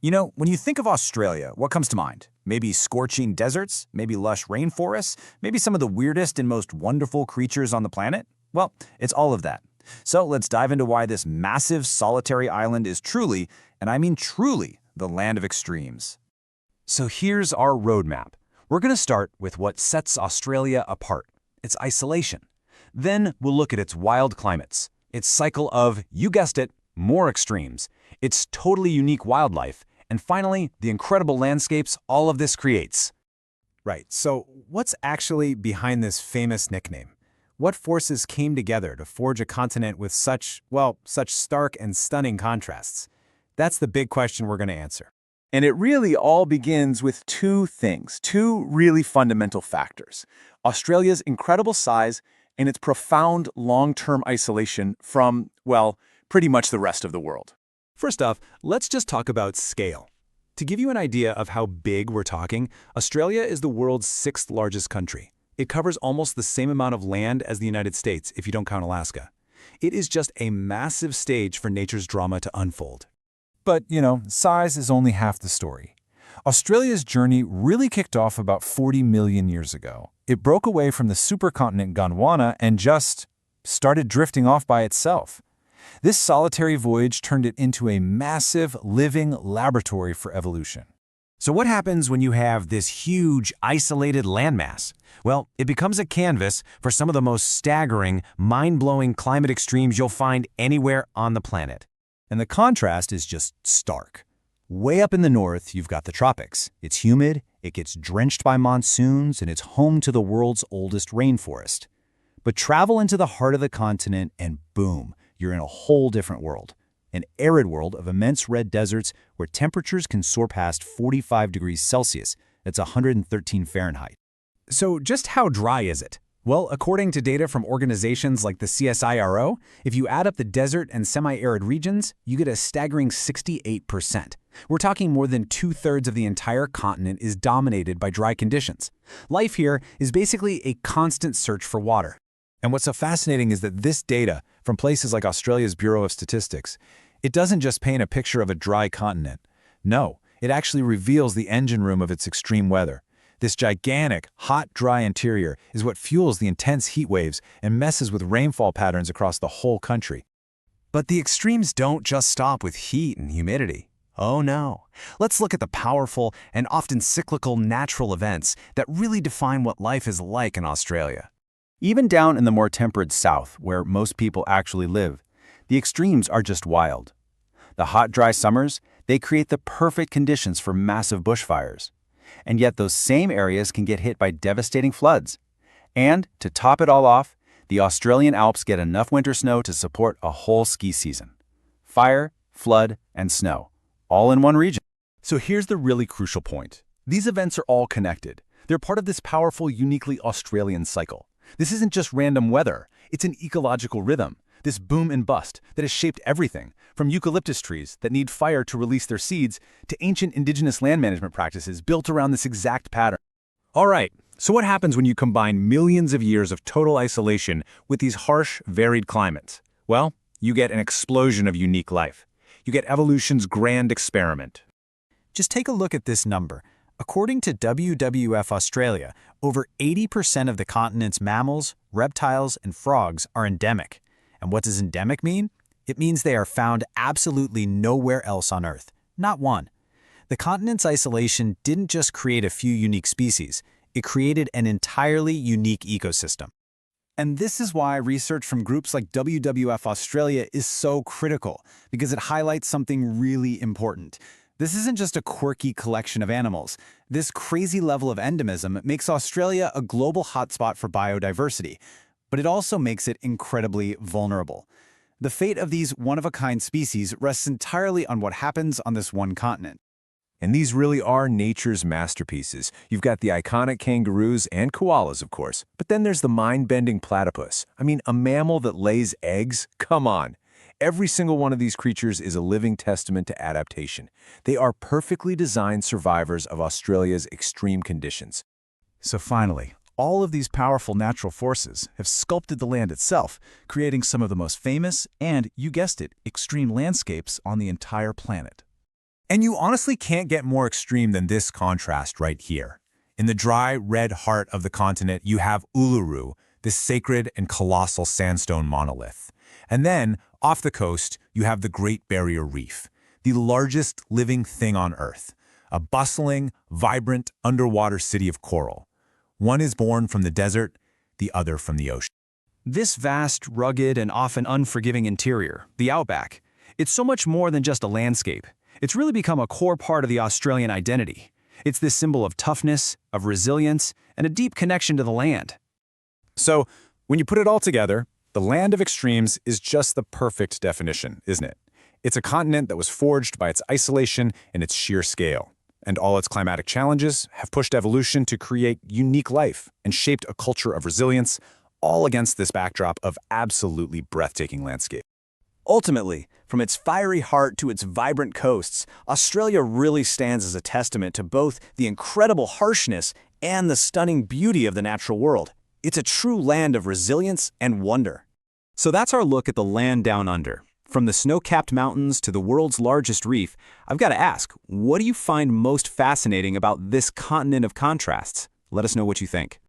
When you think of Australia, what comes to mind? Maybe scorching deserts, maybe lush rainforests, maybe some of the weirdest and most wonderful creatures on the planet? Well, it's all of that. So let's dive into why this massive solitary island is truly, and I mean truly, the land of extremes. So here's our roadmap. We're going to start with what sets Australia apart, its isolation. Then we'll look at its wild climates, its cycle of, you guessed it, more extremes, its totally unique wildlife, and finally, the incredible landscapes all of this creates. Right, so what's actually behind this famous nickname? What forces came together to forge a continent with such stark and stunning contrasts? That's the big question we're going to answer. And it really all begins with two things, two really fundamental factors: Australia's incredible size and its profound long-term isolation from, pretty much the rest of the world. First off, let's just talk about scale. To give you an idea of how big we're talking, Australia is the world's sixth largest country. It covers almost the same amount of land as the United States, if you don't count Alaska. It is just a massive stage for nature's drama to unfold. But, size is only half the story. Australia's journey really kicked off about 40 million years ago. It broke away from the supercontinent Gondwana and just started drifting off by itself. This solitary voyage turned it into a massive, living laboratory for evolution. So what happens when you have this huge, isolated landmass? Well, it becomes a canvas for some of the most staggering, mind-blowing climate extremes you'll find anywhere on the planet. And the contrast is just stark. Way up in the north, you've got the tropics. It's humid, it gets drenched by monsoons, and it's home to the world's oldest rainforest. But travel into the heart of the continent and boom, you're in a whole different world. An arid world of immense red deserts where temperatures can soar past 45 degrees Celsius. That's 113 Fahrenheit. So just how dry is it? Well, according to data from organizations like the CSIRO, if you add up the desert and semi-arid regions, you get a staggering 68%. We're talking more than 2/3 of the entire continent is dominated by dry conditions. Life here is basically a constant search for water. And what's so fascinating is that this data, from places like Australia's Bureau of Statistics, it doesn't just paint a picture of a dry continent. No, it actually reveals the engine room of its extreme weather. This gigantic, hot, dry interior is what fuels the intense heat waves and messes with rainfall patterns across the whole country. But the extremes don't just stop with heat and humidity. Oh no. Let's look at the powerful and often cyclical natural events that really define what life is like in Australia. Even down in the more temperate south, where most people actually live, the extremes are just wild. The hot, dry summers, they create the perfect conditions for massive bushfires. And yet those same areas can get hit by devastating floods. And, to top it all off, the Australian Alps get enough winter snow to support a whole ski season. Fire, flood, and snow, all in one region. So here's the really crucial point. These events are all connected. They're part of this powerful, uniquely Australian cycle. This isn't just random weather. It's an ecological rhythm, this boom and bust that has shaped everything, from eucalyptus trees that need fire to release their seeds to ancient indigenous land management practices built around this exact pattern. All right, so what happens when you combine millions of years of total isolation with these harsh, varied climates? Well, you get an explosion of unique life. You get evolution's grand experiment. Just take a look at this number. According to WWF Australia, over 80% of the continent's mammals, reptiles, and frogs are endemic. And what does endemic mean? It means they are found absolutely nowhere else on Earth. Not one. The continent's isolation didn't just create a few unique species, it created an entirely unique ecosystem. And this is why research from groups like WWF Australia is so critical, because it highlights something really important. This isn't just a quirky collection of animals. This crazy level of endemism makes Australia a global hotspot for biodiversity, but it also makes it incredibly vulnerable. The fate of these one-of-a-kind species rests entirely on what happens on this one continent. And these really are nature's masterpieces. You've got the iconic kangaroos and koalas, of course. But then there's the mind-bending platypus. I mean, a mammal that lays eggs? Come on. Every single one of these creatures is a living testament to adaptation. They are perfectly designed survivors of Australia's extreme conditions. So finally, all of these powerful natural forces have sculpted the land itself, creating some of the most famous and, you guessed it, extreme landscapes on the entire planet. And you honestly can't get more extreme than this contrast right here. In the dry, red heart of the continent, you have Uluru, this sacred and colossal sandstone monolith. And then, off the coast, you have the Great Barrier Reef, the largest living thing on Earth, a bustling, vibrant, underwater city of coral. One is born from the desert, the other from the ocean. This vast, rugged, and often unforgiving interior, the Outback, it's so much more than just a landscape. It's really become a core part of the Australian identity. It's this symbol of toughness, of resilience, and a deep connection to the land. So, when you put it all together, the land of extremes is just the perfect definition, isn't it? It's a continent that was forged by its isolation and its sheer scale. And all its climatic challenges have pushed evolution to create unique life and shaped a culture of resilience, all against this backdrop of absolutely breathtaking landscape. Ultimately, from its fiery heart to its vibrant coasts, Australia really stands as a testament to both the incredible harshness and the stunning beauty of the natural world. It's a true land of resilience and wonder. So that's our look at the land down under. From the snow-capped mountains to the world's largest reef, I've got to ask, what do you find most fascinating about this continent of contrasts? Let us know what you think.